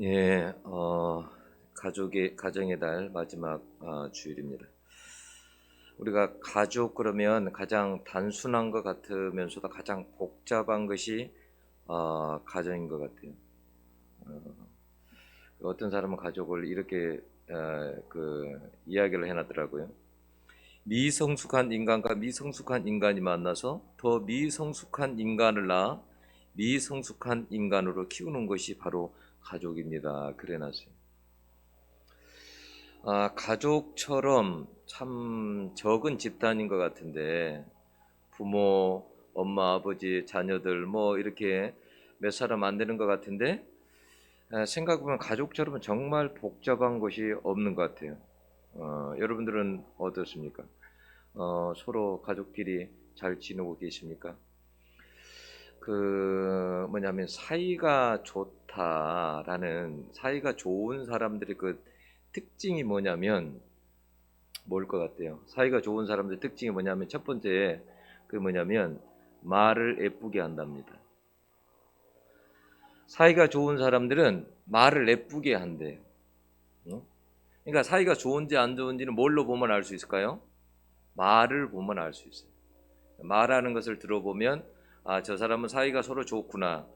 예, 가정의 달 마지막 주일입니다. 우리가 가족 그러면 가장 단순한 것 같으면서도 가장 복잡한 것이 가정인 것 같아요. 어떤 사람은 가족을 이렇게 이야기를 해놨더라고요. 미성숙한 인간과 미성숙한 인간이 만나서 더 미성숙한 인간을 낳아 미성숙한 인간으로 키우는 것이 바로 가족입니다. 그래놨어요. 가족처럼 참 적은 집단인 것 같은데 부모, 엄마, 아버지, 자녀들 뭐 이렇게 몇 사람 안 되는 것 같은데 생각해보면 가족처럼 정말 복잡한 것이 없는 것 같아요. 여러분들은 어떻습니까? 서로 가족끼리 잘 지내고 계십니까? 뭐냐면 사이가 좋다라는 사이가 좋은 사람들의 그 특징이 뭐냐면 뭘 것 같아요? 사이가 좋은 사람들 특징이 뭐냐면 첫 번째 뭐냐면 말을 예쁘게 한답니다. 사이가 좋은 사람들은 말을 예쁘게 한대요. 그러니까 사이가 좋은지 안 좋은지는 뭘로 보면 알 수 있을까요? 말을 보면 알 수 있어요. 말하는 것을 들어보면 저 사람은 사이가 서로 좋구나,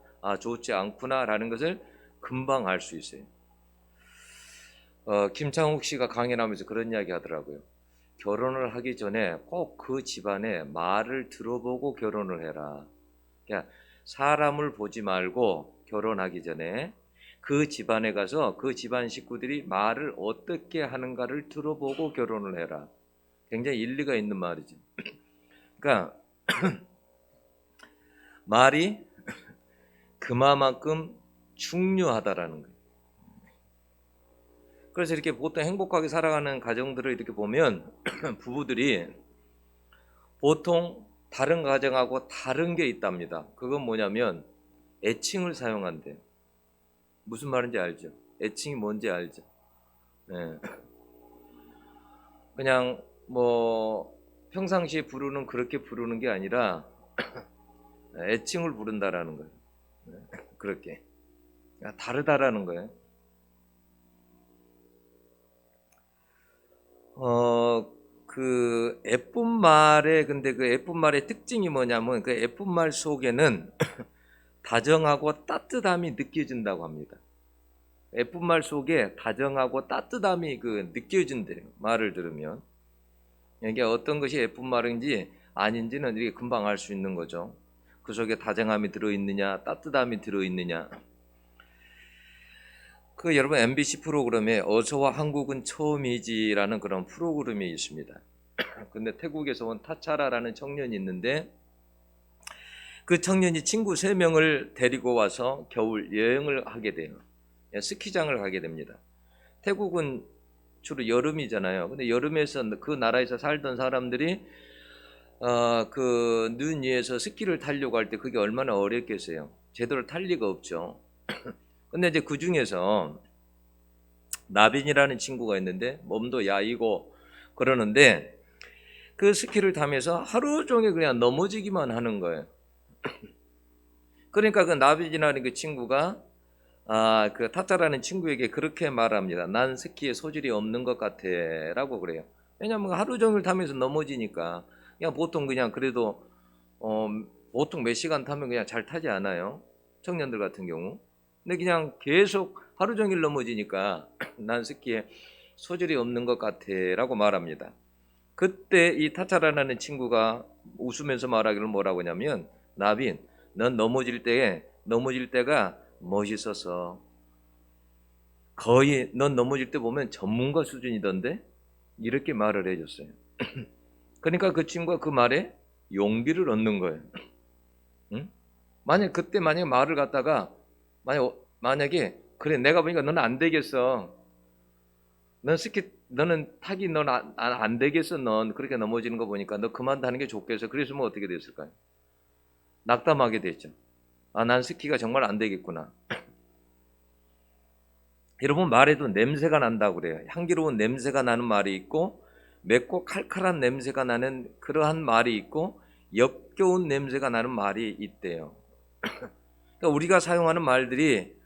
좋지 않구나라는 것을 금방 알 수 있어요. 김창욱 씨가 강연하면서 그런 이야기 하더라고요. 결혼을 하기 전에 꼭 그 집안의 말을 들어보고 결혼을 해라. 그러니까 사람을 보지 말고 결혼하기 전에 그 집안에 가서 그 집안 식구들이 말을 어떻게 하는가를 들어보고 결혼을 해라. 굉장히 일리가 있는 말이죠. 그러니까 말이 그만큼 중요하다라는 거예요. 그래서 이렇게 보통 행복하게 살아가는 가정들을 이렇게 보면 부부들이 보통 다른 가정하고 다른 게 있답니다. 그건 뭐냐면 애칭을 사용한대요. 무슨 말인지 알죠? 애칭이 뭔지 알죠? 네. 그냥 뭐 평상시에 부르는 그렇게 부르는 게 아니라 애칭을 부른다라는 거예요. 그렇게 다르다라는 거예요. 예쁜 말에 근데 그 예쁜 말의 특징이 뭐냐면 그 예쁜 말 속에는 다정하고 따뜻함이 느껴진다고 합니다. 예쁜 말 속에 다정하고 따뜻함이 느껴진대요. 말을 들으면. 이게 어떤 것이 예쁜 말인지 아닌지는 이게 금방 알 수 있는 거죠. 그 속에 다정함이 들어있느냐, 따뜻함이 들어있느냐. 여러분 MBC 프로그램에 어서와 한국은 처음이지라는 그런 프로그램이 있습니다. 근데 태국에서 온 타차라라는 청년이 있는데 그 청년이 친구 3명을 데리고 와서 겨울 여행을 하게 돼요. 스키장을 가게 됩니다. 태국은 주로 여름이잖아요. 근데 여름에서 그 나라에서 살던 사람들이 눈 위에서 스키를 타려고 할 때 그게 얼마나 어렵겠어요. 제대로 탈 리가 없죠. 근데 이제 그 중에서 나빈이라는 친구가 있는데 몸도 야이고 그러는데 그 스키를 타면서 하루 종일 그냥 넘어지기만 하는 거예요. 그러니까 그 나빈이라는 그 친구가 그 타짜라는 친구에게 그렇게 말합니다. 난 스키에 소질이 없는 것 같아라고 그래요. 왜냐면 하루 종일 타면서 넘어지니까 그냥 보통 그냥 그래도 어, 보통 몇 시간 타면 그냥 잘 타지 않아요. 청년들 같은 경우. 근데 그냥 계속 하루 종일 넘어지니까 난 스키에 소질이 없는 것 같아라고 말합니다. 그때 이 타짜라는 친구가 웃으면서 말하기를 뭐라고 하냐면 나빈, 넌 넘어질 때가 멋있어서 거의 넌 넘어질 때 보면 전문가 수준이던데 이렇게 말을 해줬어요. 그러니까 그 친구가 그 말에 용기를 얻는 거예요. 응? 만약에 말을 갖다가 만약에 그래 내가 보니까 너는 안 되겠어. 너는 타기 넌 안 되겠어. 넌 그렇게 넘어지는 거 보니까 너 그만두는 게 좋겠어. 그랬으면 어떻게 됐을까요? 낙담하게 됐죠. 난 스키가 정말 안 되겠구나. 여러분 말에도 냄새가 난다고 그래요. 향기로운 냄새가 나는 말이 있고 맵고 칼칼한 냄새가 나는 그러한 말이 있고 역겨운 냄새가 나는 말이 있대요. 그러니까 우리가 사용하는 말들이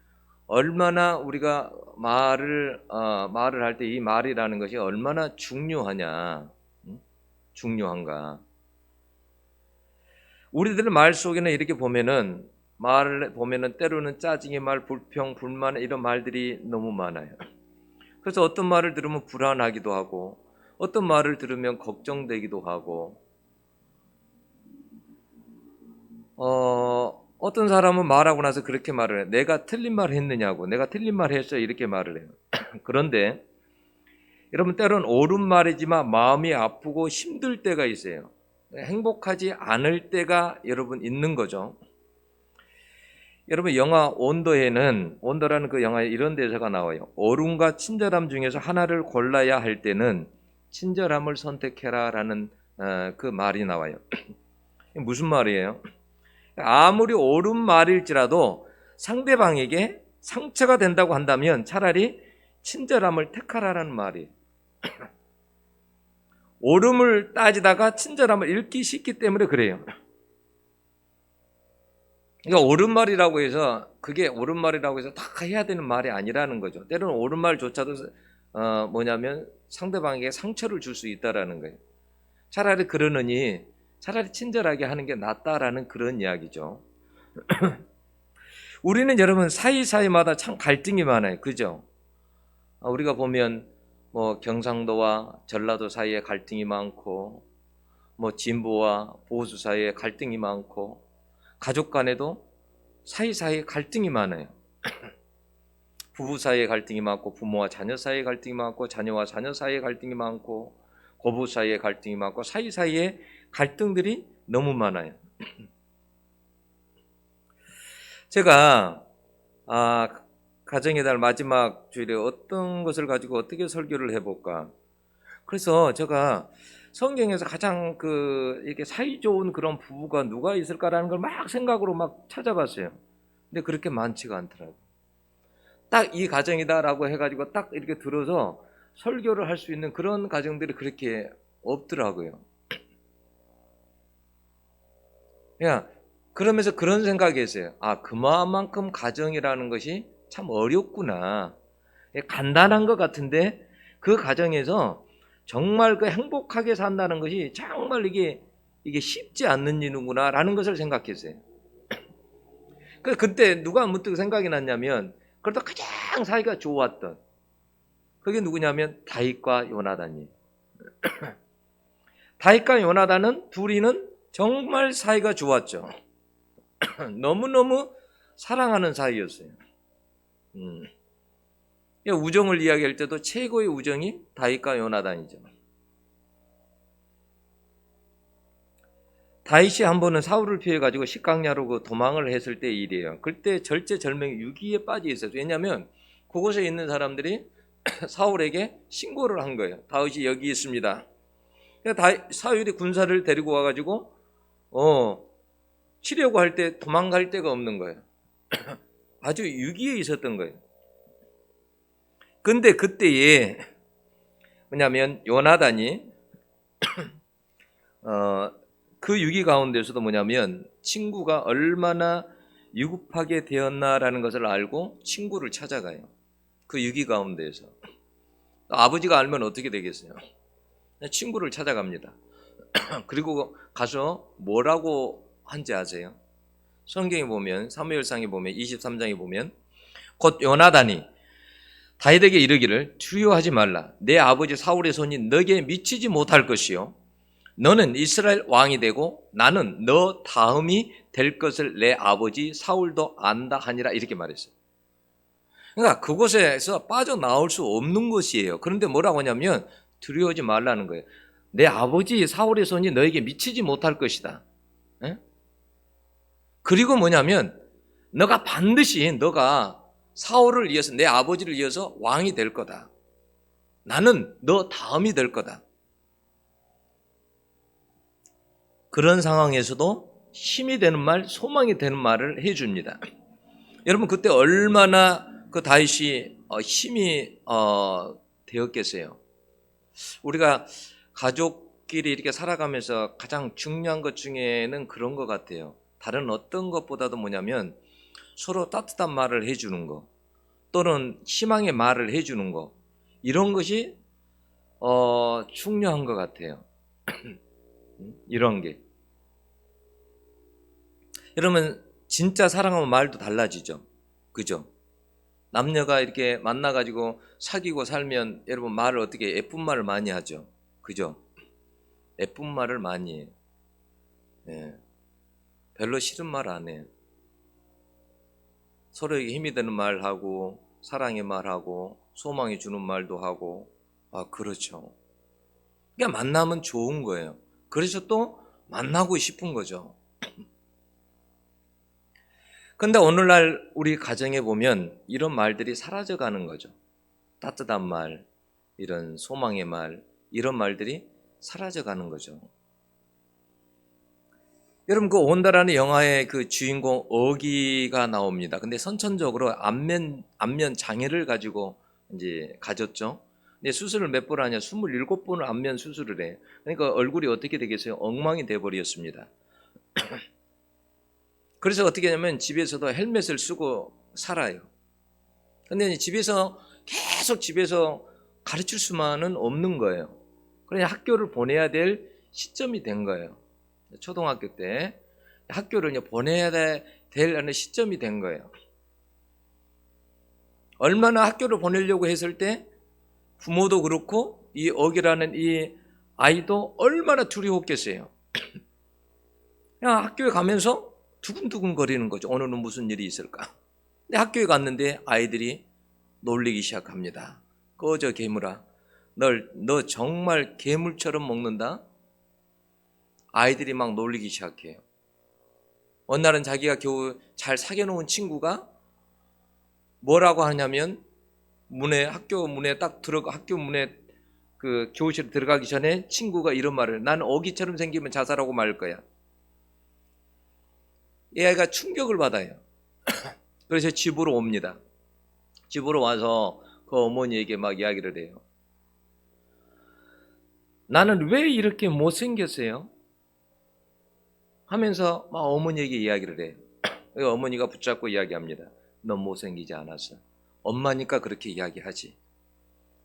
얼마나 우리가 말을 할 때 이 말이라는 것이 얼마나 중요하냐, 중요한가. 우리들 말 속에는 이렇게 보면은 말을 보면은 때로는 짜증의 말, 불평, 불만 이런 말들이 너무 많아요. 그래서 어떤 말을 들으면 불안하기도 하고, 어떤 말을 들으면 걱정되기도 하고, 어떤 사람은 말하고 나서 그렇게 말을 해요. 내가 틀린 말 했느냐고, 내가 틀린 말 했어요, 이렇게 말을 해요. 그런데 여러분, 때로는 옳은 말이지만 마음이 아프고 힘들 때가 있어요. 행복하지 않을 때가 여러분 있는 거죠. 여러분, 영화 온도에는, 온도라는 그 영화에 이런 대사가 나와요. 어른과 친절함 중에서 하나를 골라야 할 때는 친절함을 선택해라 라는 그 말이 나와요. 무슨 말이에요? 아무리 옳은 말일지라도 상대방에게 상처가 된다고 한다면 차라리 친절함을 택하라는 말이에요. 옳음을 따지다가 친절함을 잃기 쉽기 때문에 그래요. 그러니까 옳은 말이라고 해서 그게 옳은 말이라고 해서 다 해야 되는 말이 아니라는 거죠. 때로는 옳은 말조차도 뭐냐면 상대방에게 상처를 줄 수 있다라는 거예요. 차라리 그러느니 차라리 친절하게 하는 게 낫다라는 그런 이야기죠. 우리는 여러분 사이사이마다 참 갈등이 많아요. 그죠? 우리가 보면 뭐 경상도와 전라도 사이에 갈등이 많고, 뭐 진보와 보수 사이에 갈등이 많고, 가족 간에도 사이사이에 갈등이 많아요. 부부 사이에 갈등이 많고, 부모와 자녀 사이에 갈등이 많고, 자녀와 자녀 사이에 갈등이 많고, 고부 사이에 갈등이 많고, 사이사이에 갈등들이 너무 많아요. 제가 가정의 달 마지막 주일에 어떤 것을 가지고 어떻게 설교를 해볼까. 그래서 제가 성경에서 가장 이렇게 사이 좋은 그런 부부가 누가 있을까라는 걸 막 생각으로 막 찾아봤어요. 근데 그렇게 많지가 않더라고요. 딱 이 가정이다라고 해가지고 딱 이렇게 들어서 설교를 할 수 있는 그런 가정들이 그렇게 없더라고요. 그냥 그러면서 그런 생각이 했어요. 그만큼 가정이라는 것이 참 어렵구나. 간단한 것 같은데 그 가정에서 정말 그 행복하게 산다는 것이 정말 이게 쉽지 않는 일이구나라는 것을 생각했어요. 그때 누가 문득 생각이 났냐면, 그래도 가장 사이가 좋았던 그게 누구냐면 다윗과 요나단이에요. 다윗과 요나단은 둘이는 정말 사이가 좋았죠. 너무너무 사랑하는 사이였어요. 우정을 이야기할 때도 최고의 우정이 다윗과 요나단이죠. 다윗이 한 번은 사울을 피해가지고 식강야로 도망을 했을 때 일이에요. 그때 절제절명의 위기에 빠져 있었어요. 왜냐하면 그곳에 있는 사람들이 사울에게 신고를 한 거예요. 다윗이 여기 있습니다. 사울이 군사를 데리고 와가지고 치려고 할 때 도망갈 데가 없는 거예요. 아주 위기에 있었던 거예요. 근데 그때에 뭐냐면 요나단이 그 위기 가운데서도 뭐냐면 친구가 얼마나 위급하게 되었나라는 것을 알고 친구를 찾아가요. 그 위기 가운데에서. 아버지가 알면 어떻게 되겠어요? 친구를 찾아갑니다. 그리고 가서 뭐라고 한지 아세요? 성경에 보면, 사무엘상에 보면, 23장에 보면 곧 요나단이 다윗에게 이르기를 두려워하지 말라. 내 아버지 사울의 손이 너에게 미치지 못할 것이요 너는 이스라엘 왕이 되고 나는 너 다음이 될 것을 내 아버지 사울도 안다 하니라, 이렇게 말했어요. 그러니까 그곳에서 빠져나올 수 없는 것이에요. 그런데 뭐라고 하냐면 두려워하지 말라는 거예요. 내 아버지 사울의 손이 너에게 미치지 못할 것이다. 에? 그리고 뭐냐면 너가 사울을 이어서, 내 아버지를 이어서 왕이 될 거다. 나는 너 다음이 될 거다. 그런 상황에서도 힘이 되는 말, 소망이 되는 말을 해줍니다. 여러분, 그때 얼마나 그 다윗이 힘이 되었겠어요. 우리가 가족끼리 이렇게 살아가면서 가장 중요한 것 중에는 그런 것 같아요. 다른 어떤 것보다도 뭐냐면 서로 따뜻한 말을 해주는 거, 또는 희망의 말을 해주는 거, 이런 것이 중요한 것 같아요. 이런 게. 여러분 진짜 사랑하면 말도 달라지죠. 그죠? 남녀가 이렇게 만나가지고 사귀고 살면 여러분 말을 어떻게 예쁜 말을 많이 하죠. 그죠? 예쁜 말을 많이 해요. 예. 별로 싫은 말 안 해요. 서로에게 힘이 되는 말하고 사랑의 말하고 소망이 주는 말도 하고. 아, 그렇죠. 그러니까 만나면 좋은 거예요. 그래서 또 만나고 싶은 거죠. 근데 오늘날 우리 가정에 보면 이런 말들이 사라져 가는 거죠. 따뜻한 말, 이런 소망의 말, 이런 말들이 사라져 가는 거죠. 여러분 그 온다라는 영화의 그 주인공 어기가 나옵니다. 근데 선천적으로 안면 장애를 가지고 이제 가졌죠. 근데 수술을 몇 번 하냐? 27번을 안면 수술을 해. 그러니까 얼굴이 어떻게 되겠어요? 엉망이 돼 버렸습니다. 그래서 어떻게 하냐면 집에서도 헬멧을 쓰고 살아요. 근데 집에서 계속 집에서 가르칠 수만은 없는 거예요. 그러니 학교를 보내야 될 시점이 된 거예요. 초등학교 때 학교를 보내야 될 시점이 된 거예요. 얼마나 학교를 보내려고 했을 때 부모도 그렇고 이 어기라는 이 아이도 얼마나 두려웠겠어요. 그냥 학교에 가면서 두근두근 거리는 거죠. 오늘은 무슨 일이 있을까. 근데 학교에 갔는데 아이들이 놀리기 시작합니다. 꺼져 괴물아. 너 정말 괴물처럼 먹는다. 아이들이 막 놀리기 시작해요. 어느 날은 자기가 겨우 잘 사귀어놓은 친구가 뭐라고 하냐면 학교 문에 그 교실에 들어가기 전에 친구가 이런 말을, 난 어기처럼 생기면 자살하고 말 거야. 이 아이가 충격을 받아요. 그래서 집으로 옵니다. 집으로 와서 그 어머니에게 막 이야기를 해요. 나는 왜 이렇게 못생겼어요? 하면서 막 어머니에게 이야기를 해요. 어머니가 붙잡고 이야기합니다. 넌 못생기지 않았어. 엄마니까 그렇게 이야기하지.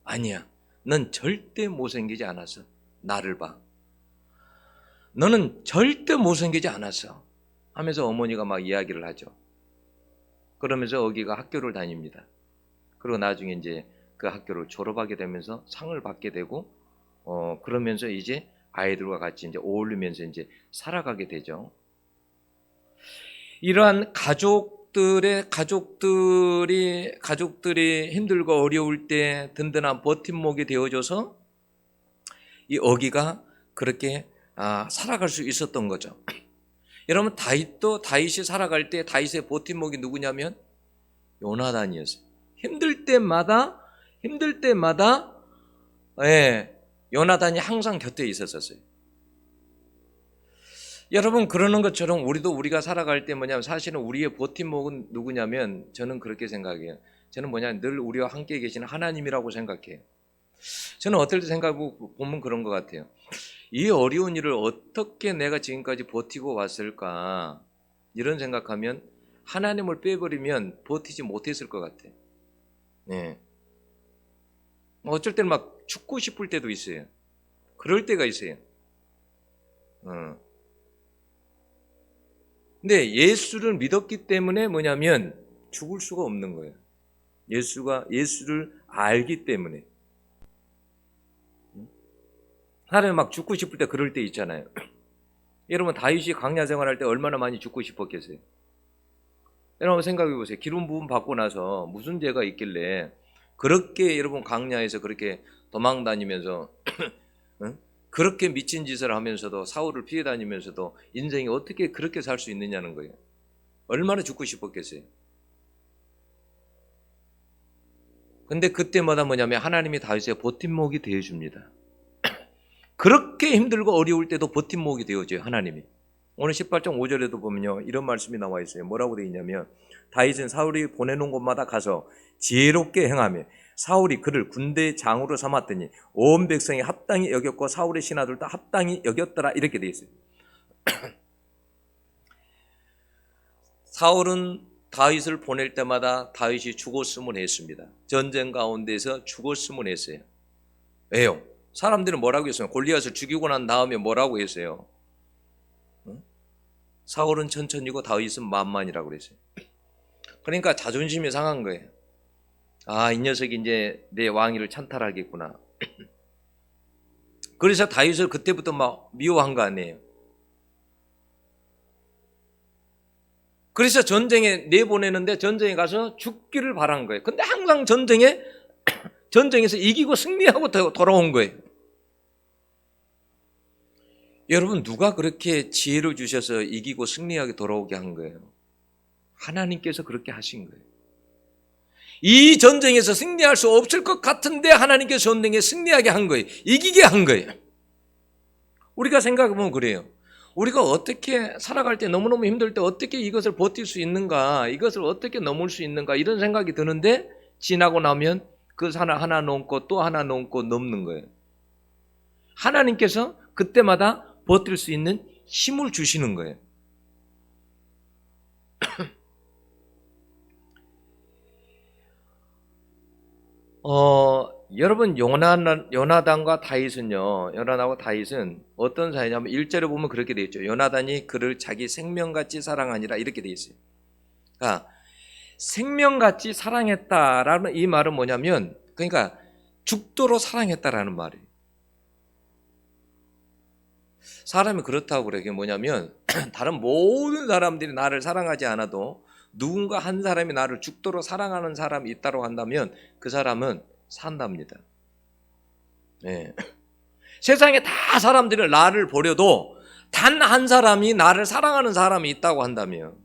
아니야. 넌 절대 못생기지 않았어. 나를 봐. 너는 절대 못생기지 않았어. 하면서 어머니가 막 이야기를 하죠. 그러면서 어기가 학교를 다닙니다. 그리고 나중에 이제 그 학교를 졸업하게 되면서 상을 받게 되고, 그러면서 이제 아이들과 같이 이제 어울리면서 이제 살아가게 되죠. 이러한 가족들이 힘들고 어려울 때 든든한 버팀목이 되어줘서 이 어기가 그렇게 살아갈 수 있었던 거죠. 여러분 다윗이 살아갈 때 다윗의 버팀목이 누구냐면 요나단이었어요. 힘들 때마다 요나단이 항상 곁에 있었어요. 여러분 그러는 것처럼 우리가 살아갈 때 뭐냐면 사실은 우리의 버팀목은 누구냐면 저는 그렇게 생각해요. 저는 늘 우리와 함께 계시는 하나님이라고 생각해요. 저는 어떨 때 생각해보면 그런 것 같아요. 이 어려운 일을 어떻게 내가 지금까지 버티고 왔을까 이런 생각하면 하나님을 빼버리면 버티지 못했을 것 같아요. 네. 어쩔 때는 막 죽고 싶을 때도 있어요. 그럴 때가 있어요. 근데 예수를 믿었기 때문에 뭐냐면 죽을 수가 없는 거예요. 예수를 알기 때문에. 사람이 막 죽고 싶을 때 그럴 때 있잖아요. 여러분 다윗이 광야 생활할 때 얼마나 많이 죽고 싶었겠어요. 여러분 생각해 보세요. 기름 부음 받고 나서 무슨 죄가 있길래 그렇게 여러분 광야에서 그렇게 도망 다니면서 그렇게 미친 짓을 하면서도 사울을 피해 다니면서도 인생이 어떻게 그렇게 살 수 있느냐는 거예요. 얼마나 죽고 싶었겠어요. 근데 그때마다 뭐냐면 하나님이 다윗의 버팀목이 되어줍니다. 그렇게 힘들고 어려울 때도 버팀목이 되어줘요. 하나님이. 오늘 18장 5절에도 보면요 이런 말씀이 나와 있어요. 뭐라고 되어 있냐면 다윗은 사울이 보내놓은 곳마다 가서 지혜롭게 행하며 사울이 그를 군대 장으로 삼았더니 온 백성이 합당히 여겼고 사울의 신하들도 합당히 여겼더라 이렇게 되어 있어요. 사울은 다윗을 보낼 때마다 다윗이 죽었으면 했습니다. 전쟁 가운데서 죽었으면 했어요. 왜요? 사람들은 뭐라고 했어요? 골리앗을 죽이고 난 다음에 뭐라고 했어요? 사울은 천천히고 다윗은 만만이라고 그랬어요. 그러니까 자존심이 상한 거예요. 아, 이 녀석이 이제 내 왕위를 찬탈하겠구나. 그래서 다윗을 그때부터 막 미워한 거 아니에요. 그래서 전쟁에 내보내는데 전쟁에 가서 죽기를 바란 거예요. 근데 항상 전쟁에서 이기고 승리하고 돌아온 거예요. 여러분, 누가 그렇게 지혜를 주셔서 이기고 승리하게 돌아오게 한 거예요? 하나님께서 그렇게 하신 거예요. 이 전쟁에서 승리할 수 없을 것 같은데 하나님께서 전쟁에 승리하게 한 거예요. 이기게 한 거예요. 우리가 생각해보면 그래요. 우리가 어떻게 살아갈 때 너무너무 힘들 때 어떻게 이것을 버틸 수 있는가, 이것을 어떻게 넘을 수 있는가 이런 생각이 드는데 지나고 나면 그 하나 넘고 또 하나 넘고 넘는 거예요. 하나님께서 그때마다 버틸 수 있는 힘을 주시는 거예요. 여러분, 요나단과 다윗은요, 요나단과 다윗은 어떤 사이냐면 1절에 보면 그렇게 되어 있죠. 요나단이 그를 자기 생명같이 사랑하니라 이렇게 되어 있어요. 그러니까 생명같이 사랑했다라는 이 말은 뭐냐면, 그러니까 죽도록 사랑했다라는 말이에요. 사람이 그렇다고 그래요. 그게 뭐냐면 다른 모든 사람들이 나를 사랑하지 않아도 누군가 한 사람이 나를 죽도록 사랑하는 사람이 있다고 한다면 그 사람은 산답니다. 네. 세상에 다 사람들이 나를 버려도 단 한 사람이 나를 사랑하는 사람이 있다고 한다면,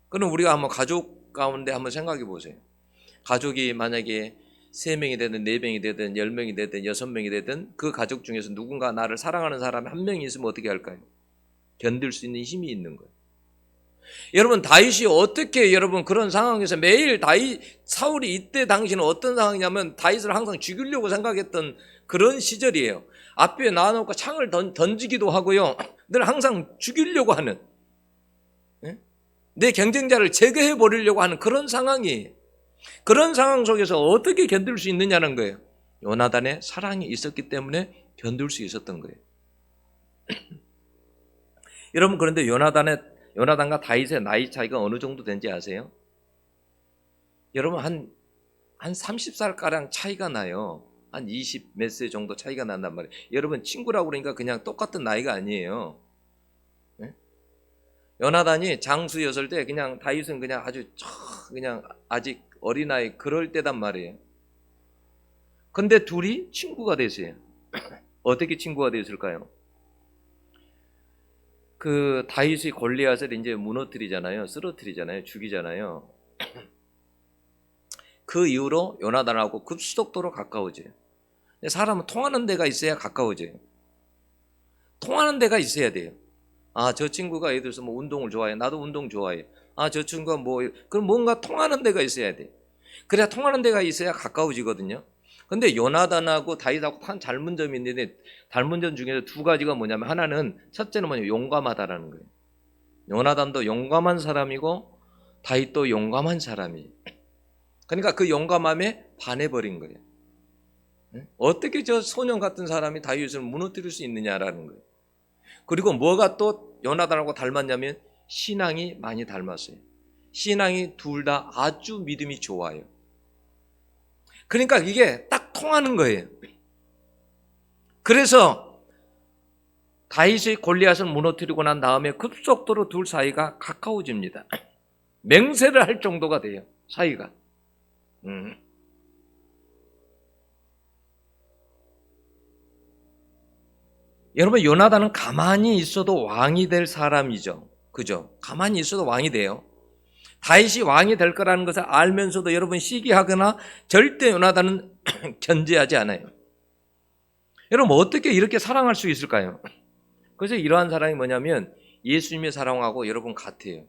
그럼 우리가 한번 가족 가운데 한번 생각해 보세요. 가족이 만약에 3명이 되든 4명이 되든 10명이 되든 6명이 되든 그 가족 중에서 누군가 나를 사랑하는 사람이 한 명이 있으면 어떻게 할까요? 견딜 수 있는 힘이 있는 거예요. 여러분, 다윗이 어떻게 여러분 그런 상황에서 매일 사울이 이때 당시는 어떤 상황이냐면 다윗을 항상 죽이려고 생각했던 그런 시절이에요. 앞에 놔놓고 창을 던지기도 하고요. 늘 항상 죽이려고 하는, 내 경쟁자를 제거해 버리려고 하는 그런 상황이에요. 그런 상황 속에서 어떻게 견딜 수 있느냐는 거예요. 요나단의 사랑이 있었기 때문에 견딜 수 있었던 거예요. 여러분, 그런데 요나단과 다윗의 나이 차이가 어느 정도 된지 아세요? 여러분, 한 30살가량 차이가 나요. 한 20 몇 세 정도 차이가 난단 말이에요. 여러분, 친구라고 그러니까 그냥 똑같은 나이가 아니에요. 네? 요나단이 장수였을 때 그냥 다윗은 그냥 그냥 아직 어린아이 그럴 때단 말이에요. 근데 둘이 친구가 됐어요. 어떻게 친구가 됐을까요? 그 다윗이 골리앗을 이제 무너뜨리잖아요. 쓰러뜨리잖아요. 죽이잖아요. 그 이후로 요나단하고 급속도로 가까워져요. 사람은 통하는 데가 있어야 가까워져요. 통하는 데가 있어야 돼요. 아, 저 친구가 예를 들어서 뭐 운동을 좋아해. 나도 운동 좋아해. 아, 저 친구가 그럼 뭔가 통하는 데가 있어야 돼. 그래야 통하는 데가 있어야 가까워지거든요. 근데 요나단하고 다윗하고 한 닮은 점이 있는데, 닮은 점 중에서 2가지가 뭐냐면, 하나는 첫째는 뭐냐면 용감하다라는 거예요. 요나단도 용감한 사람이고 다윗도 용감한 사람이. 그러니까 그 용감함에 반해버린 거예요. 어떻게 저 소년 같은 사람이 다윗을 무너뜨릴 수 있느냐라는 거예요. 그리고 뭐가 또 요나단하고 닮았냐면 신앙이 많이 닮았어요. 신앙이 둘 다 아주 믿음이 좋아요. 그러니까 이게 딱 통하는 거예요. 그래서 다윗이 골리앗을 무너뜨리고 난 다음에 급속도로 둘 사이가 가까워집니다. 맹세를 할 정도가 돼요, 사이가. 여러분, 요나단은 가만히 있어도 왕이 될 사람이죠. 그죠? 가만히 있어도 왕이 돼요. 다윗이 왕이 될 거라는 것을 알면서도 여러분 시기하거나 절대 요나단은 견제하지 않아요. 여러분, 어떻게 이렇게 사랑할 수 있을까요? 그래서 이러한 사랑이 뭐냐면 예수님의 사랑하고 여러분 같아요.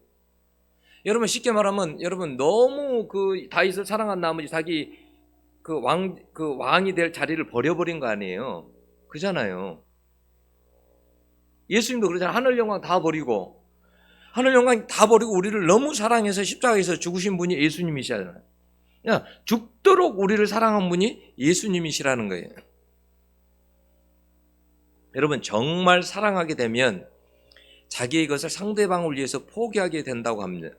여러분, 쉽게 말하면 여러분 너무 그 다윗을 사랑한 나머지 자기 그 왕이 될 자리를 버려버린 거 아니에요. 그잖아요. 예수님도 그러잖아요. 하늘 영광 다 버리고 하늘 영광 다 버리고 우리를 너무 사랑해서 십자가에서 죽으신 분이 예수님이시잖아요. 그냥 죽도록 우리를 사랑한 분이 예수님이시라는 거예요. 여러분, 정말 사랑하게 되면 자기의 것을 상대방을 위해서 포기하게 된다고 합니다.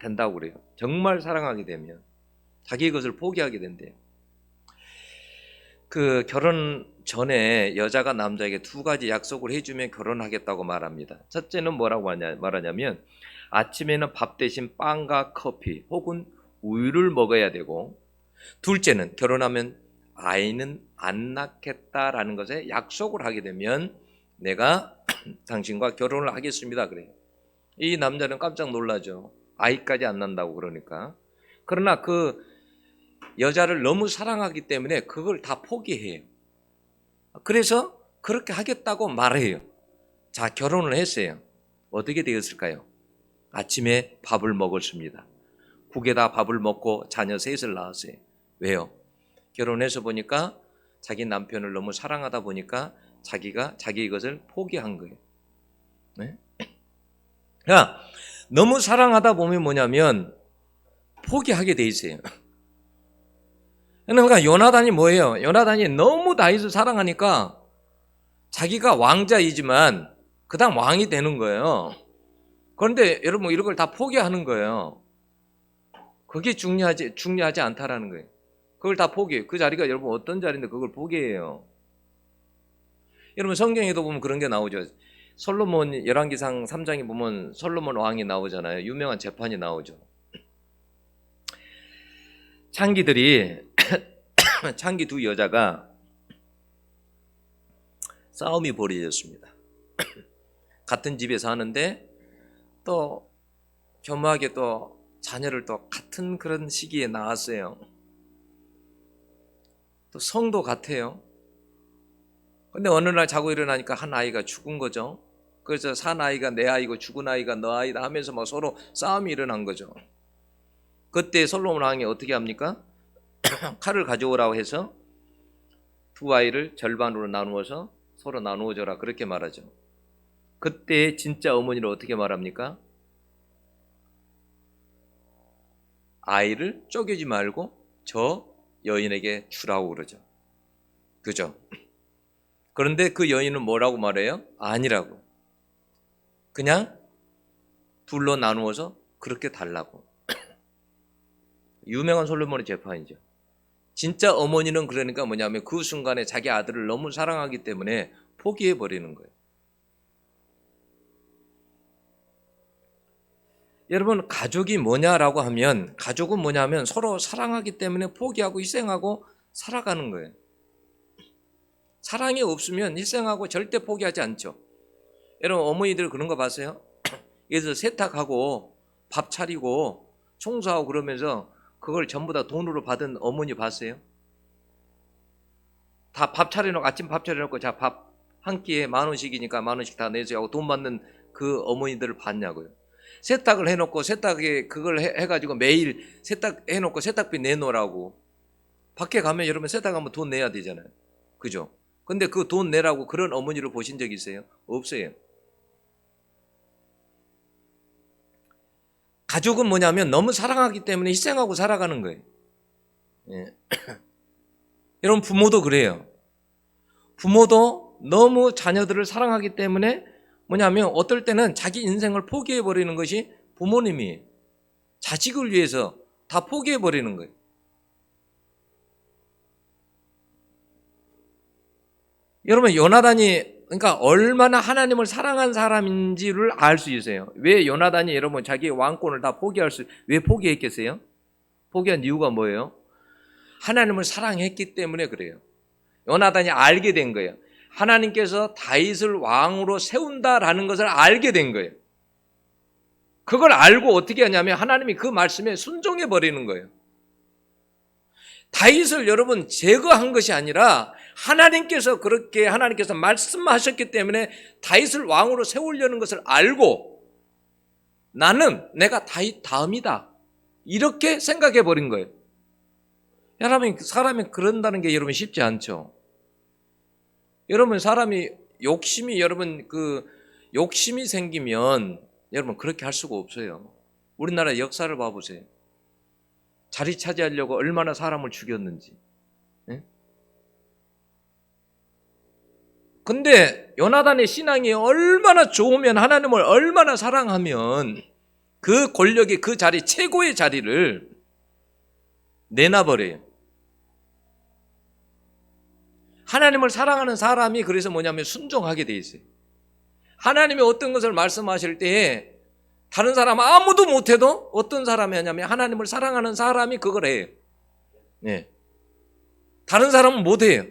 된다고 그래요. 정말 사랑하게 되면 자기의 것을 포기하게 된대요. 그 결혼 전에 여자가 남자에게 두 가지 약속을 해주면 결혼하겠다고 말합니다. 첫째는 뭐라고 말하냐면 아침에는 밥 대신 빵과 커피 혹은 우유를 먹어야 되고, 둘째는 결혼하면 아이는 안 낳겠다라는 것에 약속을 하게 되면 내가 당신과 결혼을 하겠습니다 그래요. 이 남자는 깜짝 놀라죠. 아이까지 안 낳는다고 그러니까. 그러나 그 여자를 너무 사랑하기 때문에 그걸 다 포기해요. 그래서 그렇게 하겠다고 말해요. 자, 결혼을 했어요. 어떻게 되었을까요? 아침에 밥을 먹었습니다. 국에다 밥을 먹고 자녀 셋을 낳았어요. 왜요? 결혼해서 보니까 자기 남편을 너무 사랑하다 보니까 자기가 자기의 것을 포기한 거예요. 네? 그러니까 너무 사랑하다 보면 뭐냐면 포기하게 돼 있어요. 그러니까 요나단이 뭐예요? 요나단이 너무 다윗을 사랑하니까 자기가 왕자이지만 그다음 왕이 되는 거예요. 그런데 여러분 이런 걸 다 포기하는 거예요. 그게 중요하지 않다라는 거예요. 그걸 다 포기해요. 그 자리가 여러분 어떤 자리인데 그걸 포기해요. 여러분 성경에도 보면 그런 게 나오죠. 솔로몬 열왕기상 3장에 보면 솔로몬 왕이 나오잖아요. 유명한 재판이 나오죠. 창기 두 여자가 싸움이 벌어졌습니다. 같은 집에 사는데 또 교묘하게 또 자녀를 또 같은 그런 시기에 낳았어요. 또 성도 같아요. 근데 어느 날 자고 일어나니까 한 아이가 죽은 거죠. 그래서 산 아이가 내 아이고 죽은 아이가 너 아이다 하면서 막 서로 싸움이 일어난 거죠. 그때 솔로몬 왕이 어떻게 합니까? 칼을 가져오라고 해서 두 아이를 절반으로 나누어서 서로 나누어 줘라 그렇게 말하죠. 그때 진짜 어머니를 어떻게 말합니까? 아이를 쪼개지 말고 저 여인에게 주라고 그러죠. 그죠? 그런데 그 여인은 뭐라고 말해요? 아니라고. 그냥 둘로 나누어서 그렇게 달라고. 유명한 솔로몬의 재판이죠. 진짜 어머니는 그러니까 뭐냐면 그 순간에 자기 아들을 너무 사랑하기 때문에 포기해버리는 거예요. 여러분 가족이 뭐냐라고 하면 가족은 뭐냐면 서로 사랑하기 때문에 포기하고 희생하고 살아가는 거예요. 사랑이 없으면 희생하고 절대 포기하지 않죠. 여러분 어머니들 그런 거 봤어요? 그래서 세탁하고 밥 차리고 청소하고 그러면서 그걸 전부 다 돈으로 받은 어머니 봤어요? 다 밥 차려놓고 아침 밥 차려놓고 자 밥 한 끼에 10,000원씩이니까 10,000원씩 다 내세요 하고 돈 받는 그 어머니들을 봤냐고요. 세탁을 해놓고 세탁에 그걸 해가지고 매일 세탁해놓고 세탁비 내놓으라고. 밖에 가면 여러분 세탁하면 돈 내야 되잖아요. 그죠? 근데 그 돈 내라고 그런 어머니를 보신 적 있어요? 없어요. 가족은 뭐냐면 너무 사랑하기 때문에 희생하고 살아가는 거예요. 예. 여러분 부모도 그래요. 부모도 너무 자녀들을 사랑하기 때문에 뭐냐면 어떨 때는 자기 인생을 포기해버리는 것이 부모님이 자식을 위해서 다 포기해버리는 거예요. 여러분 요나단이 그러니까 얼마나 하나님을 사랑한 사람인지를 알 수 있어요. 왜 요나단이 여러분 자기의 왕권을 다 왜 포기했겠어요? 포기한 이유가 뭐예요? 하나님을 사랑했기 때문에 그래요. 요나단이 알게 된 거예요. 하나님께서 다윗을 왕으로 세운다라는 것을 알게 된 거예요. 그걸 알고 어떻게 하냐면 하나님이 그 말씀에 순종해 버리는 거예요. 다윗을 여러분 제거한 것이 아니라 하나님께서 말씀하셨기 때문에 다윗을 왕으로 세우려는 것을 알고 나는 내가 다윗 다음이다 이렇게 생각해 버린 거예요. 여러분 사람이 그런다는 게 여러분 쉽지 않죠. 여러분 사람이 욕심이 생기면 여러분 그렇게 할 수가 없어요. 우리나라 역사를 봐보세요. 자리 차지하려고 얼마나 사람을 죽였는지. 예? 근데 요나단의 신앙이 얼마나 좋으면, 하나님을 얼마나 사랑하면 그 권력의 그 자리, 최고의 자리를 내놔버려요. 하나님을 사랑하는 사람이 그래서 뭐냐면 순종하게 돼 있어요. 하나님이 어떤 것을 말씀하실 때에 다른 사람 아무도 못해도 어떤 사람이 하냐면 하나님을 사랑하는 사람이 그걸 해요. 네. 다른 사람은 못해요.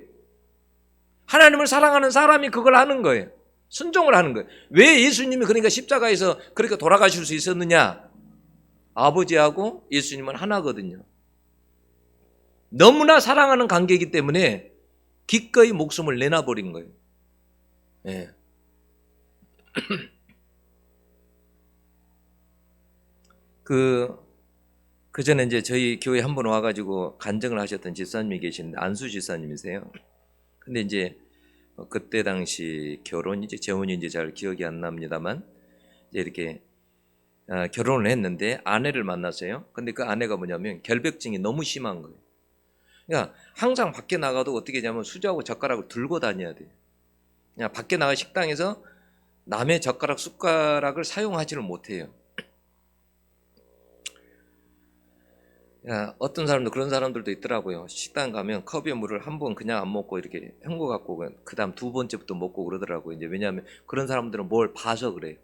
하나님을 사랑하는 사람이 그걸 하는 거예요. 순종을 하는 거예요. 왜 예수님이 그러니까 십자가에서 그렇게 돌아가실 수 있었느냐? 아버지하고 예수님은 하나거든요. 너무나 사랑하는 관계이기 때문에 기꺼이 목숨을 내놔버린 거예요. 네. 그 전에 이제 저희 교회 한 번 와가지고 간증을 하셨던 집사님이 계신데, 안수 집사님이세요. 근데 이제 그때 당시 결혼인지 재혼인지 잘 기억이 안 납니다만, 이제 이렇게 결혼을 했는데 아내를 만났어요. 근데 그 아내가 뭐냐면 결벽증이 너무 심한 거예요. 그러니까 항상 밖에 나가도 어떻게 하냐면 수저하고 젓가락을 들고 다녀야 돼요. 그냥 밖에 나가 식당에서 남의 젓가락 숟가락을 사용하지를 못해요. 어떤 사람도 그런 사람들도 있더라고요. 식당 가면 컵에 물을 한 번 그냥 안 먹고 이렇게 헹궈 갖고 그 다음 두 번째부터 먹고 그러더라고요. 이제 왜냐하면 그런 사람들은 뭘 봐서 그래요.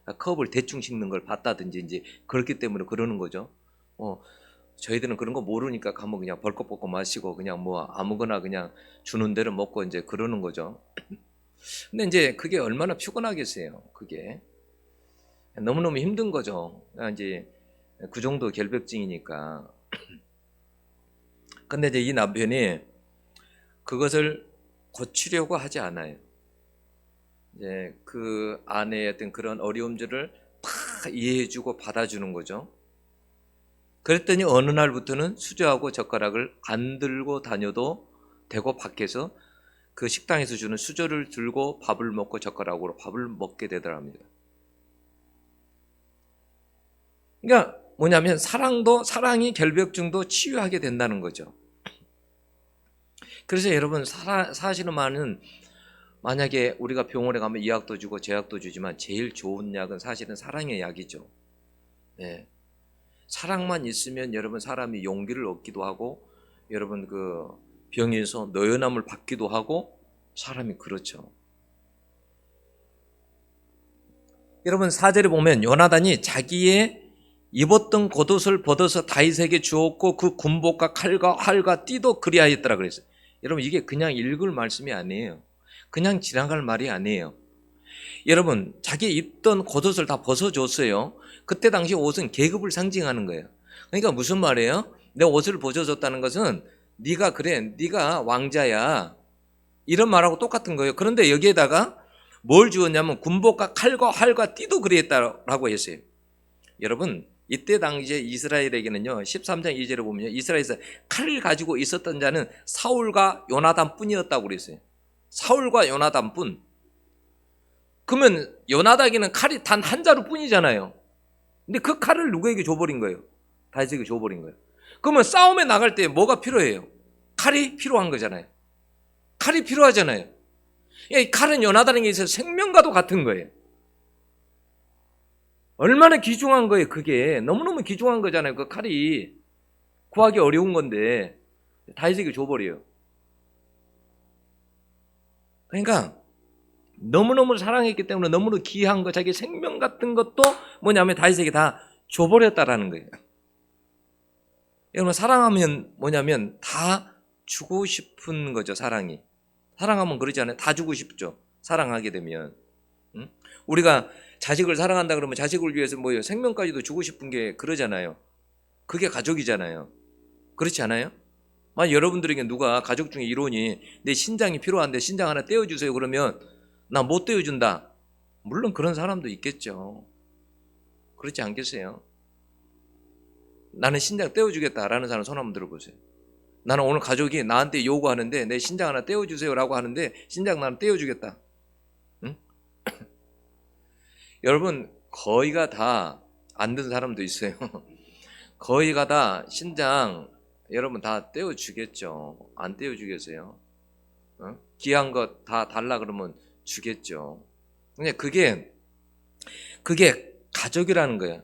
그러니까 컵을 대충 씹는 걸 봤다든지 이제 그렇기 때문에 그러는 거죠. 저희들은 그런 거 모르니까 가면 그냥 벌컥벌컥 마시고 그냥 뭐 아무거나 그냥 주는 대로 먹고 이제 그러는 거죠. 근데 이제 그게 얼마나 피곤하겠어요. 그게 너무너무 힘든 거죠. 이제 그 정도 결벽증이니까. 근데 이제 이 남편이 그것을 고치려고 하지 않아요. 이제 그 아내의 어떤 그런 어려움들을 다 이해해주고 받아주는 거죠. 그랬더니 어느 날부터는 수저하고 젓가락을 안 들고 다녀도 되고, 밖에서 그 식당에서 주는 수저를 들고 밥을 먹고 젓가락으로 밥을 먹게 되더랍니다. 그러니까 뭐냐면 사랑이 결벽증도 치유하게 된다는 거죠. 그래서 여러분 사실은 만약에 우리가 병원에 가면 이 약도 주고 저 약도 주지만 제일 좋은 약은 사실은 사랑의 약이죠. 네. 사랑만 있으면 여러분 사람이 용기를 얻기도 하고, 여러분 그 병에서 노연함을 받기도 하고, 사람이 그렇죠. 여러분 4절에 보면 요나단이 자기의 입었던 겉옷을 벗어서 다윗에게 주었고 그 군복과 칼과 활과 띠도 그리하였더라 그랬어요. 여러분 이게 그냥 읽을 말씀이 아니에요. 그냥 지나갈 말이 아니에요. 여러분 자기 입던 겉옷을 다 벗어줬어요. 그때 당시 옷은 계급을 상징하는 거예요. 그러니까 무슨 말이에요? 내 옷을 벗어줬다는 것은 네가 그래, 네가 왕자야, 이런 말하고 똑같은 거예요. 그런데 여기에다가 뭘 주었냐면 군복과 칼과 활과 띠도 그리했다라고 했어요. 여러분 이때 당시에 이스라엘에게는요, 13장 2절에 보면요, 이스라엘에서 칼을 가지고 있었던 자는 사울과 요나단 뿐이었다고 그랬어요. 사울과 요나단 뿐. 그러면 요나단에게는 칼이 단 한 자루 뿐이잖아요. 근데 그 칼을 누구에게 줘버린 거예요? 다윗에게 줘버린 거예요. 그러면 싸움에 나갈 때 뭐가 필요해요? 칼이 필요한 거잖아요. 칼이 필요하잖아요. 이 칼은 요나단에게 있어서 생명과도 같은 거예요. 얼마나 귀중한 거예요. 그게 너무너무 귀중한 거잖아요. 그 칼이 구하기 어려운 건데 다윗에게 줘버려요. 그러니까 너무너무 사랑했기 때문에 너무너무 귀한 거, 자기 생명 같은 것도 뭐냐면 다윗에게 다 줘버렸다라는 거예요. 여러분 사랑하면 뭐냐면 다 주고 싶은 거죠. 사랑하면 그러지 않아요? 다 주고 싶죠. 사랑하게 되면. 우리가 자식을 사랑한다 그러면 자식을 위해서 뭐예요? 생명까지도 주고 싶은 게 그러잖아요. 그게 가족이잖아요. 그렇지 않아요? 만약 여러분들에게 누가 가족 중에 일원이 내 신장이 필요한데 신장 하나 떼어주세요 그러면 나 못 떼어준다. 물론 그런 사람도 있겠죠. 그렇지 않겠어요? 나는 신장 떼어주겠다라는 사람 손 한번 들어보세요. 나는 오늘 가족이 나한테 요구하는데 내 신장 하나 떼어주세요 라고 하는데 신장 나는 떼어주겠다. 응? 여러분 거의가 다 안 든 사람도 있어요. 거의가 다 신장 여러분 다 떼어주겠죠. 안 떼어주겠어요? 어? 귀한 거 다 달라 그러면 주겠죠. 근데 그게 가족이라는 거예요.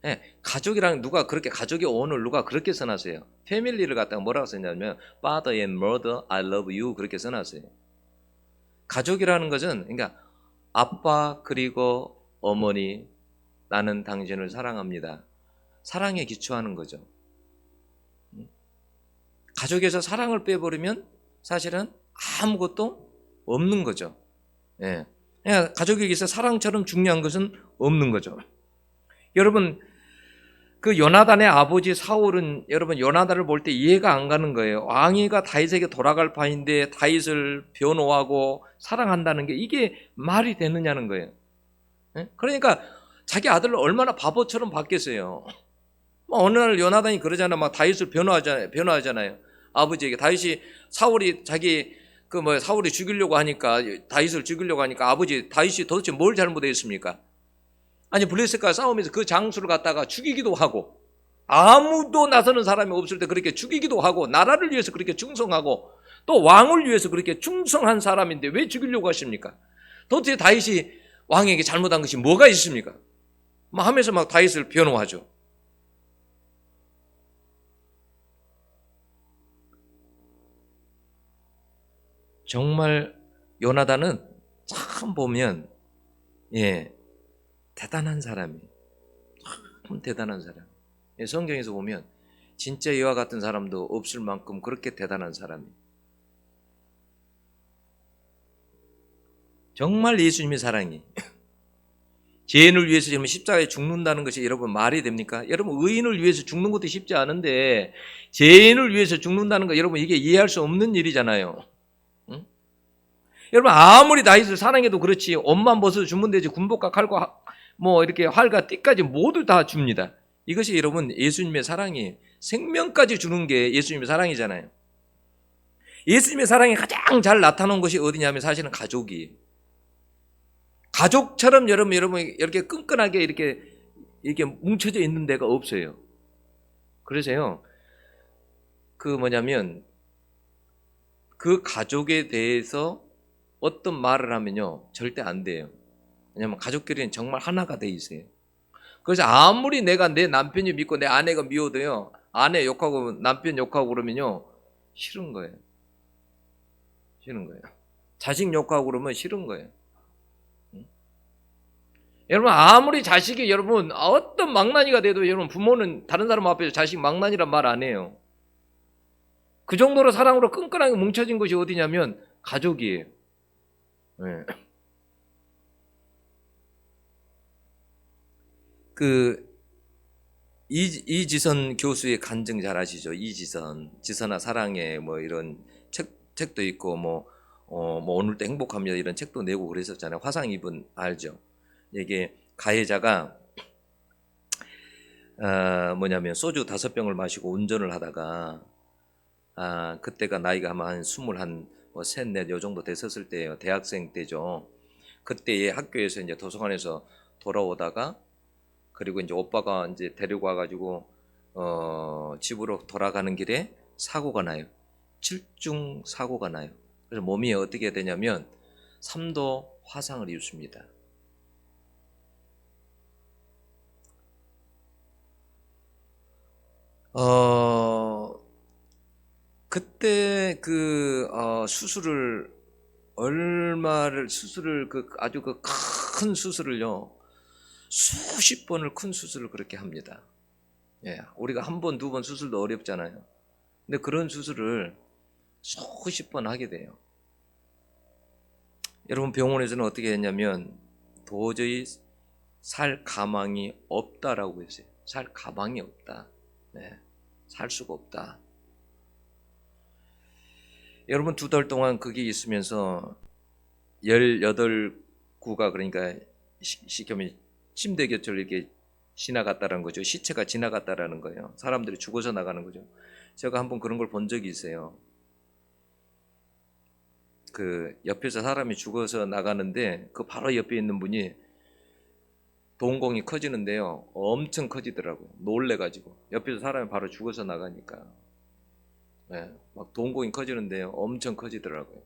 예, 가족이랑 누가 그렇게 가족의 오늘 누가 그렇게 써놨어요. 패밀리를 갖다가 뭐라고 썼냐면 Father and Mother, I love you 그렇게 써놨어요. 가족이라는 것은 그러니까 아빠 그리고 어머니 나는 당신을 사랑합니다. 사랑에 기초하는 거죠. 가족에서 사랑을 빼버리면 사실은 아무것도 없는 거죠. 예. 그러니까 가족에게서 사랑처럼 중요한 것은 없는 거죠. 여러분 그 요나단의 아버지 사울은 여러분 요나단을 볼 때 이해가 안 가는 거예요. 왕위가 다윗에게 돌아갈 판인데 다윗을 변호하고 사랑한다는 게 이게 말이 되느냐는 거예요. 예? 그러니까 자기 아들을 얼마나 바보처럼 봤겠어요. 어느 날 요나단이 그러잖아. 막 다윗을 변호하잖아요. 아버지에게 다윗이 사울이 자기 사울이 죽이려고 하니까 다윗을 죽이려고 하니까 아버지 다윗이 도대체 뭘 잘못했습니까? 아니 블레셋과 싸우면서 그 장수를 갖다가 죽이기도 하고 아무도 나서는 사람이 없을 때 그렇게 죽이기도 하고 나라를 위해서 그렇게 충성하고 또 왕을 위해서 그렇게 충성한 사람인데 왜 죽이려고 하십니까? 도대체 다윗이 왕에게 잘못한 것이 뭐가 있습니까? 막 하면서 막 다윗을 변호하죠. 정말 요나단은 참 보면 대단한 사람이에요. 참 대단한 사람. 성경에서 보면 진짜 이와 같은 사람도 없을 만큼 그렇게 대단한 사람이에요. 정말 예수님의 사랑이 죄인을 위해서 지금 십자가에 죽는다는 것이 여러분 말이 됩니까? 여러분 의인을 위해서 죽는 것도 쉽지 않은데 죄인을 위해서 죽는다는 거 여러분 이게 이해할 수 없는 일이잖아요. 응? 여러분 아무리 다윗을 사랑해도 그렇지 옷만 벗어도 주면 되지 군복과 칼과 이렇게 활과 띠까지 모두 다 줍니다. 이것이 여러분 예수님의 사랑이 생명까지 주는 게 예수님의 사랑이잖아요. 예수님의 사랑이 가장 잘 나타나는 것이 어디냐면 사실은 가족이에요. 가족처럼 여러분 이렇게 끈끈하게 이렇게 뭉쳐져 있는 데가 없어요. 그래서요, 그 가족에 대해서 어떤 말을 하면요, 절대 안 돼요. 왜냐하면 가족끼리는 정말 하나가 돼 있어요. 그래서 아무리 내가 내 남편이 믿고 내 아내가 미워도요, 아내 욕하고 남편 욕하고 그러면요, 싫은 거예요. 싫은 거예요. 자식 욕하고 그러면 싫은 거예요. 여러분 아무리 자식이 여러분 어떤 망나니가 돼도 여러분 부모는 다른 사람 앞에서 자식 망나니란 말 안 해요. 그 정도로 사랑으로 끈끈하게 뭉쳐진 것이 어디냐면 가족이에요. 네. 이지선 교수의 간증 잘 아시죠? 지선아 사랑해 이런 책도 있고 오늘도 행복합니다 이런 책도 내고 그랬었잖아요. 화상 입은 알죠? 이게 가해자가 소주 5병을 마시고 운전을 하다가 그때가 나이가 아마 한 23, 4 요 정도 됐었을 때예요. 대학생 때죠. 그때 학교에서 이제 도서관에서 돌아오다가 그리고 이제 오빠가 이제 데리고 와가지고 집으로 돌아가는 길에 사고가 나요. 7중 사고가 나요. 그래서 몸이 어떻게 되냐면 3도 화상을 입습니다. 그때 수술을 아주 큰 수술을요 수십 번을 큰 수술을 그렇게 합니다. 우리가 한 번, 2번 수술도 어렵잖아요. 근데 그런 수술을 수십 번 하게 돼요. 여러분 병원에서는 어떻게 했냐면 도저히 살 가망이 없다라고 했어요. 살 가망이 없다. 살 수가 없다. 여러분 2달 동안 그게 있으면서 18구가 그러니까 시켜면 침대 곁을 이렇게 지나갔다라는 거죠. 시체가 지나갔다라는 거예요. 사람들이 죽어서 나가는 거죠. 제가 한번 그런 걸 본 적이 있어요. 그 옆에서 사람이 죽어서 나가는데 그 바로 옆에 있는 분이 동공이 커지는데요. 엄청 커지더라고요. 놀래가지고. 옆에서 사람이 바로 죽어서 나가니까. 네, 막 동공이 커지는데요. 엄청 커지더라고요.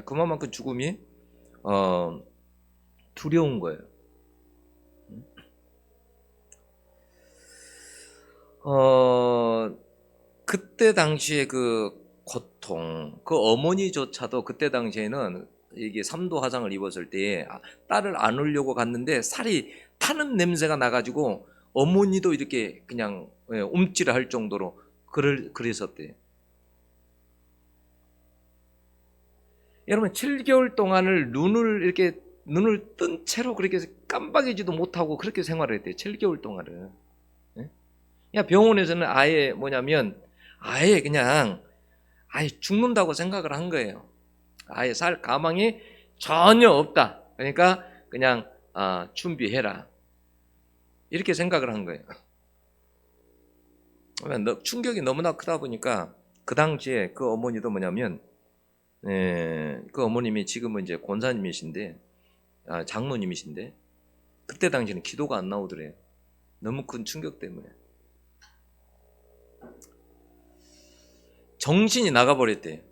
그만큼 죽음이 두려운 거예요. 그때 당시에 그 고통, 그 어머니조차도 그때 당시에는 이게 3도 화상을 입었을 때 딸을 안으려고 갔는데 살이 타는 냄새가 나가지고 어머니도 이렇게 그냥 움찔할 정도로 그랬었대요. 여러분 7개월 동안을 눈을 뜬 채로 그렇게 깜빡이지도 못하고 그렇게 생활을 했대요. 7개월 동안을. 그냥 병원에서는 아예 뭐냐면 아예 그냥 아예 죽는다고 생각을 한 거예요. 아예 살 가망이 전혀 없다. 그러니까 그냥 준비해라. 이렇게 생각을 한 거예요. 충격이 너무나 크다 보니까 그 당시에 그 어머니도 뭐냐면 그 어머님이 지금은 이제 권사님이신데 장로님이신데 그때 당시에는 기도가 안 나오더래요. 너무 큰 충격 때문에. 정신이 나가버렸대요.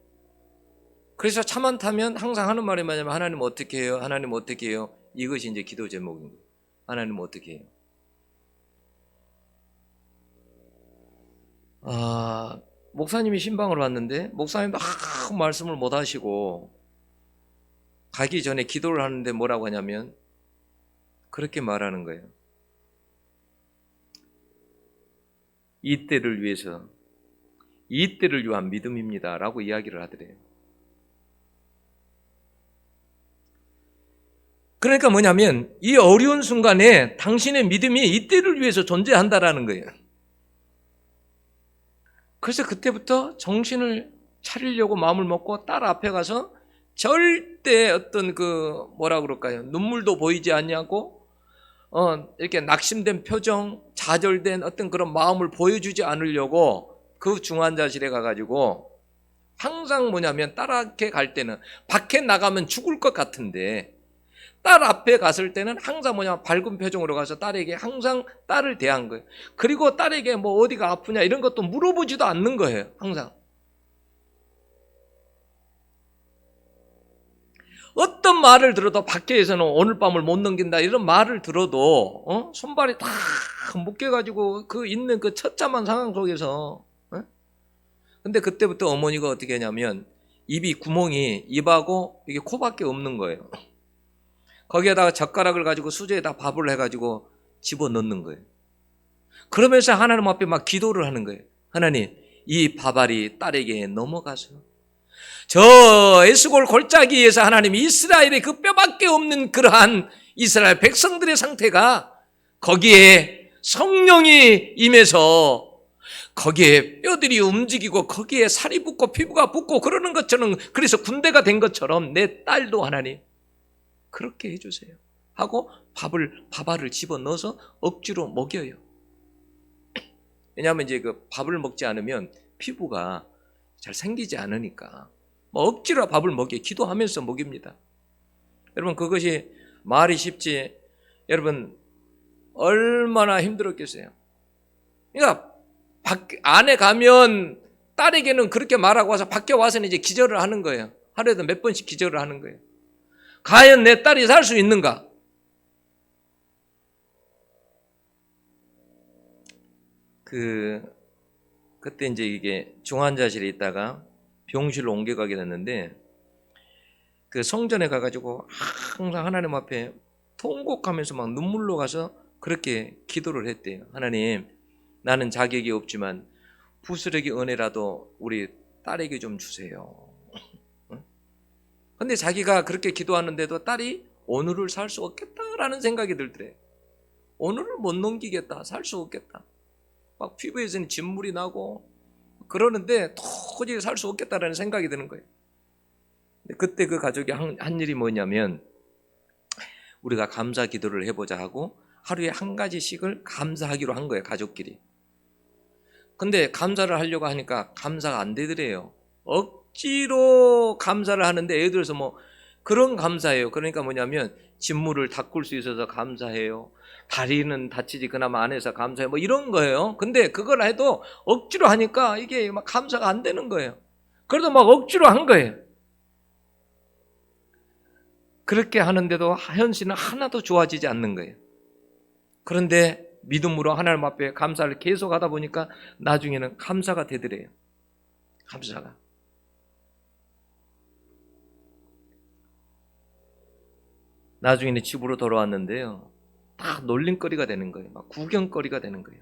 그래서 차만 타면 항상 하는 말이 뭐냐면 하나님 어떻게 해요? 하나님 어떻게 해요? 이것이 이제 기도 제목인 거예요. 하나님 어떻게 해요? 목사님이 신방을 왔는데 목사님도 아무 말씀을 못 하시고 가기 전에 기도를 하는데 뭐라고 하냐면 그렇게 말하는 거예요. 이때를 위해서 이때를 위한 믿음입니다 라고 이야기를 하더래요. 그러니까 뭐냐면 이 어려운 순간에 당신의 믿음이 이때를 위해서 존재한다라는 거예요. 그래서 그때부터 정신을 차리려고 마음을 먹고 딸 앞에 가서 절대 어떤 그 뭐라 그럴까요? 눈물도 보이지 않냐고 이렇게 낙심된 표정, 좌절된 어떤 그런 마음을 보여주지 않으려고 그 중환자실에 가가지고 항상 뭐냐면 딸 앞에 갈 때는 밖에 나가면 죽을 것 같은데 딸 앞에 갔을 때는 항상 뭐냐 밝은 표정으로 가서 딸에게 항상 딸을 대한 거예요. 그리고 딸에게 뭐 어디가 아프냐 이런 것도 물어보지도 않는 거예요. 항상. 어떤 말을 들어도 밖에서는 오늘 밤을 못 넘긴다 이런 말을 들어도 손발이 다 묶여가지고 그 있는 그 처참한 상황 속에서 근데 그때부터 어머니가 어떻게 하냐면 입이 구멍이 입하고 이게 코밖에 없는 거예요. 거기에다가 젓가락을 가지고 수저에다 밥을 해가지고 집어넣는 거예요. 그러면서 하나님 앞에 막 기도를 하는 거예요. 하나님, 이 밥알이 딸에게 넘어가서 저 에스골 골짜기에서 하나님 이스라엘의 그 뼈밖에 없는 그러한 이스라엘 백성들의 상태가 거기에 성령이 임해서 거기에 뼈들이 움직이고 거기에 살이 붙고 피부가 붙고 그러는 것처럼 그래서 군대가 된 것처럼 내 딸도 하나님 그렇게 해주세요 하고 밥알을 집어넣어서 억지로 먹여요. 왜냐하면 이제 그 밥을 먹지 않으면 피부가 잘 생기지 않으니까 뭐 억지로 밥을 먹여 기도하면서 먹입니다. 여러분 그것이 말이 쉽지 여러분 얼마나 힘들었겠어요. 그러니까 안에 가면 딸에게는 그렇게 말하고 와서 밖에 와서는 이제 기절을 하는 거예요. 하루에도 몇 번씩 기절을 하는 거예요. 과연 내 딸이 살 수 있는가? 그때 이제 이게 중환자실에 있다가 병실로 옮겨가게 됐는데 그 성전에 가가지고 항상 하나님 앞에 통곡하면서 막 눈물로 가서 그렇게 기도를 했대요. 하나님, 나는 자격이 없지만 부스러기 은혜라도 우리 딸에게 좀 주세요. 근데 자기가 그렇게 기도하는데도 딸이 오늘을 살 수 없겠다라는 생각이 들더래. 오늘을 못 넘기겠다. 살 수 없겠다. 막 피부에서는 진물이 나고 그러는데 도저히 살 수 없겠다라는 생각이 드는 거예요. 그때 그 가족이 한 일이 뭐냐면 우리가 감사 기도를 해보자 하고 하루에 한 가지씩을 감사하기로 한 거예요. 가족끼리. 근데 감사를 하려고 하니까 감사가 안 되더래요. 억지로 감사를 하는데 예를 들어서 뭐 그런 감사예요. 그러니까 뭐냐면 진물을 닦을 수 있어서 감사해요. 다리는 다치지 그나마 안 해서 감사해요. 뭐 이런 거예요. 근데 그걸 해도 억지로 하니까 이게 막 감사가 안 되는 거예요. 그래도 막 억지로 한 거예요. 그렇게 하는데도 현실은 하나도 좋아지지 않는 거예요. 그런데 믿음으로 하나님 앞에 감사를 계속 하다 보니까 나중에는 감사가 되더래요. 감사가. 나중에는 집으로 돌아왔는데요. 다 놀림거리가 되는 거예요. 막 구경거리가 되는 거예요.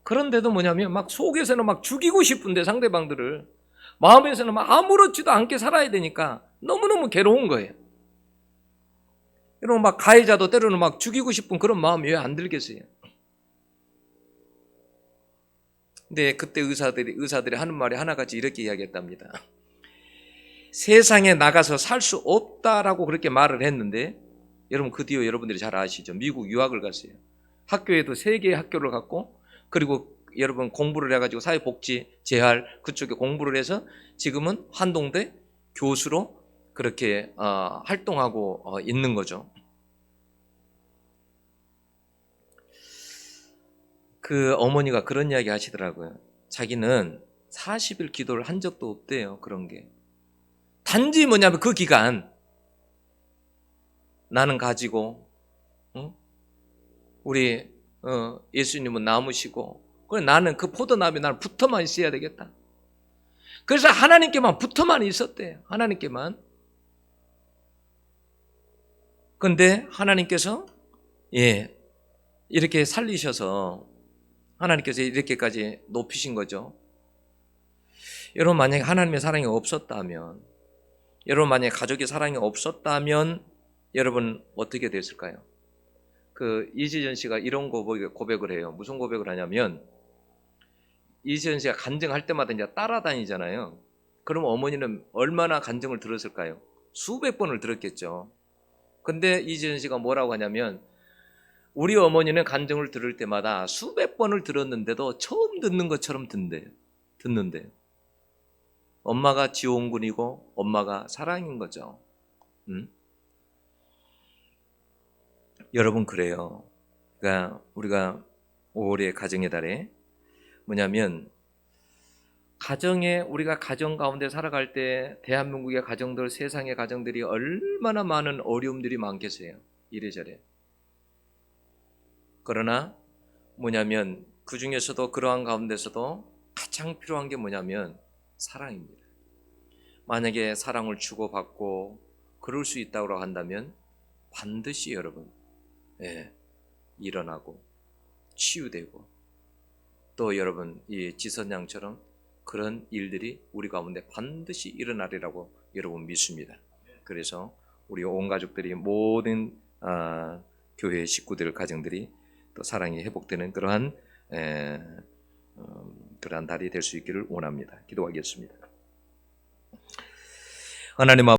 그런데도 뭐냐면 막 속에서는 막 죽이고 싶은데 상대방들을 마음에서는 막 아무렇지도 않게 살아야 되니까 너무너무 괴로운 거예요. 여러분 막 가해자도 때로는 막 죽이고 싶은 그런 마음이 왜 안 들겠어요? 근데 그때 의사들이 하는 말이 하나같이 이렇게 이야기했답니다. 세상에 나가서 살 수 없다라고 그렇게 말을 했는데 여러분 그 뒤에 여러분들이 잘 아시죠? 미국 유학을 갔어요. 학교에도 3개의 학교를 갔고 그리고 여러분 공부를 해가지고 사회복지 재활 그쪽에 공부를 해서 지금은 한동대 교수로 그렇게 활동하고 있는 거죠. 그 어머니가 그런 이야기 하시더라고요. 자기는 40일 기도를 한 적도 없대요. 그런 게. 단지 뭐냐면 그 기간 나는 가지고 우리 예수님은 남으시고 그래 나는 그 포도나무에 나는 붙어만 있어야 되겠다. 그래서 하나님께만 붙어만 있었대요. 하나님께만. 그런데 하나님께서 이렇게 살리셔서 하나님께서 이렇게까지 높이신 거죠. 여러분 만약에 하나님의 사랑이 없었다면 여러분 만약에 가족의 사랑이 없었다면 여러분 어떻게 됐을까요? 그 이지전 씨가 이런 고백을 해요. 무슨 고백을 하냐면 이지전 씨가 간증할 때마다 이제 따라다니잖아요. 그럼 어머니는 얼마나 간증을 들었을까요? 수백 번을 들었겠죠. 근데 이지전 씨가 뭐라고 하냐면 우리 어머니는 간증을 들을 때마다 수백 번을 들었는데도 처음 듣는 것처럼 듣는데요. 엄마가 지원군이고 엄마가 사랑인 거죠. 여러분 그래요. 그러니까 우리가 5월의 가정의 달에 뭐냐면 우리가 가정 가운데 살아갈 때 대한민국의 가정들, 세상의 가정들이 얼마나 많은 어려움들이 많겠어요. 이래저래. 그러나 뭐냐면 그 중에서도 그러한 가운데서도 가장 필요한 게 뭐냐면 사랑입니다. 만약에 사랑을 주고받고 그럴 수 있다고 한다면 반드시 여러분 일어나고 치유되고 또 여러분 이 지선양처럼 그런 일들이 우리 가운데 반드시 일어나리라고 여러분 믿습니다. 그래서 우리 온 가족들이 모든 교회 식구들 가정들이 또 사랑이 회복되는 그러한 달이 될 수 있기를 원합니다. 기도하겠습니다. 하나님